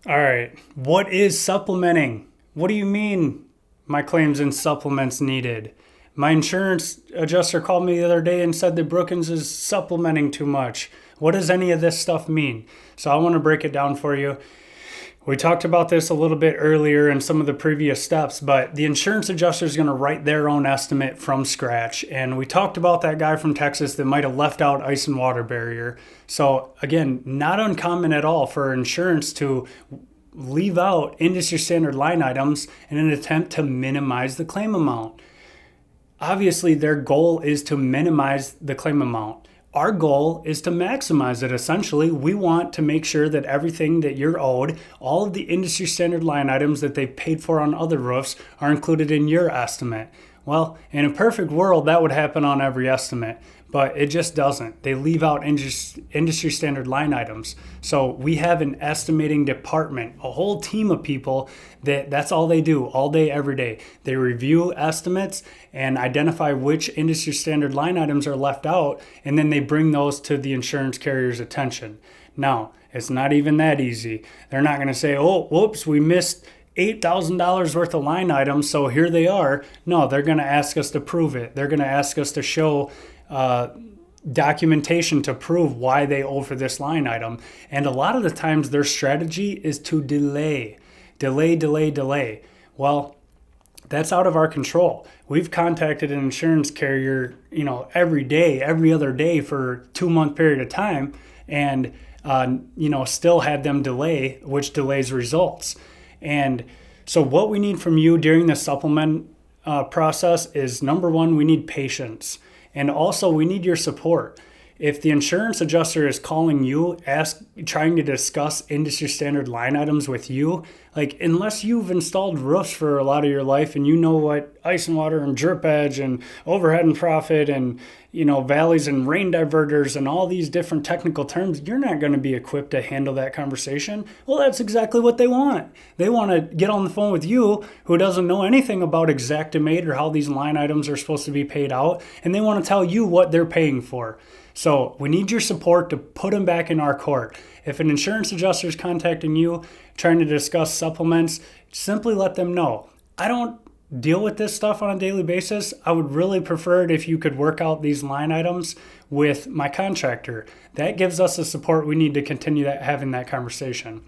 All right. What is supplementing? What do you mean my claims and supplements needed? My insurance adjuster called me the other day and said that Brookins is supplementing too much. What does any of this stuff mean? So I want to break it down for you. We talked about this a little bit earlier in some of the previous steps, but the insurance adjuster is going to write their own estimate from scratch. And we talked about that guy from Texas that might have left out ice and water barrier. So again, not uncommon at all for insurance to leave out industry standard line items in an attempt to minimize the claim amount. Obviously, their goal is to minimize the claim amount. Our goal is to maximize it. Essentially, we want to make sure that everything that you're owed, all of the industry standard line items that they paid for on other roofs, are included in your estimate. Well, in a perfect world, that would happen on every estimate, but it just doesn't. They leave out industry standard line items. So we have an estimating department, a whole team of people that's all they do all day, every day. They review estimates and identify which industry standard line items are left out, and then they bring those to the insurance carrier's attention. Now, it's not even that easy. They're not going to say, oh, whoops, we missed $8,000 worth of line items, so here they are. No, they're going to ask us to prove it. They're going to ask us to show documentation to prove why they owe for this line item. And a lot of the times their strategy is to delay. Well, that's out of our control. We've contacted an insurance carrier, every day, every other day for a 2-month period of time, and still had them delay, which delays results. And so what we need from you during the supplement process is, number one, we need patience. And also we need your support. If the insurance adjuster is calling you, trying to discuss industry standard line items with you, unless you've installed roofs for a lot of your life and you know what ice and water and drip edge and overhead and profit and valleys and rain diverters and all these different technical terms, you're not going to be equipped to handle that conversation. Well, that's exactly what they want. They want to get on the phone with you, who doesn't know anything about Xactimate or how these line items are supposed to be paid out, and they want to tell you what they're paying for. So we need your support to put them back in our court. If an insurance adjuster is contacting you, trying to discuss supplements, simply let them know. I don't deal with this stuff on a daily basis. I would really prefer it if you could work out these line items with my contractor. That gives us the support we need to continue having that conversation.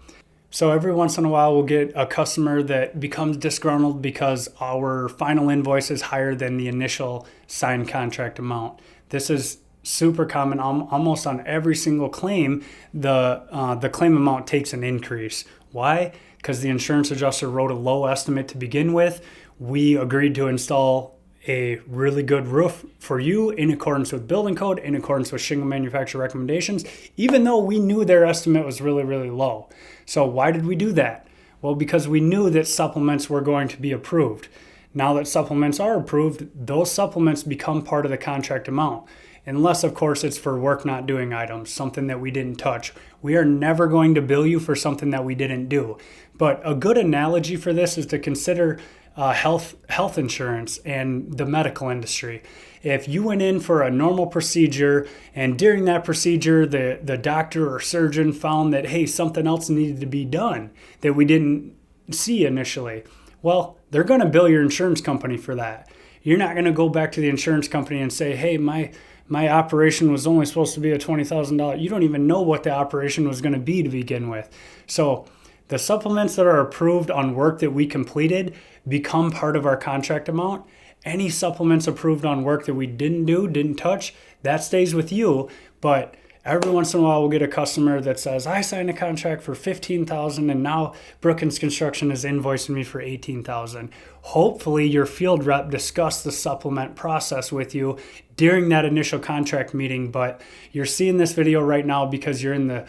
So every once in a while, we'll get a customer that becomes disgruntled because our final invoice is higher than the initial signed contract amount. This is super common. Almost on every single claim, the claim amount takes an increase. Why? Because the insurance adjuster wrote a low estimate to begin with. We agreed to install a really good roof for you in accordance with building code, in accordance with shingle manufacturer recommendations, even though we knew their estimate was really, really low. So why did we do that? Well, because we knew that supplements were going to be approved. Now that supplements are approved, those supplements become part of the contract amount. Unless, of course, it's for work not doing items, something that we didn't touch. We are never going to bill you for something that we didn't do. But a good analogy for this is to consider health insurance and the medical industry. If you went in for a normal procedure and during that procedure the doctor or surgeon found that, hey, something else needed to be done that we didn't see initially, well, they're going to bill your insurance company for that. You're not going to go back to the insurance company and say, hey, my operation was only supposed to be a $20,000. You don't even know what the operation was going to be to begin with. So the supplements that are approved on work that we completed become part of our contract amount. Any supplements approved on work that we didn't touch, that stays with you. But every once in a while, we'll get a customer that says, I signed a contract for $15,000 and now Brookins Construction is invoicing me for $18,000. Hopefully your field rep discussed the supplement process with you during that initial contract meeting, but you're seeing this video right now because you're in the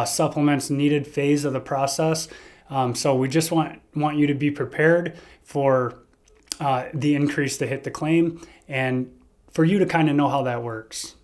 supplements needed phase of the process. So we just want you to be prepared for the increase to hit the claim and for you to kind of know how that works.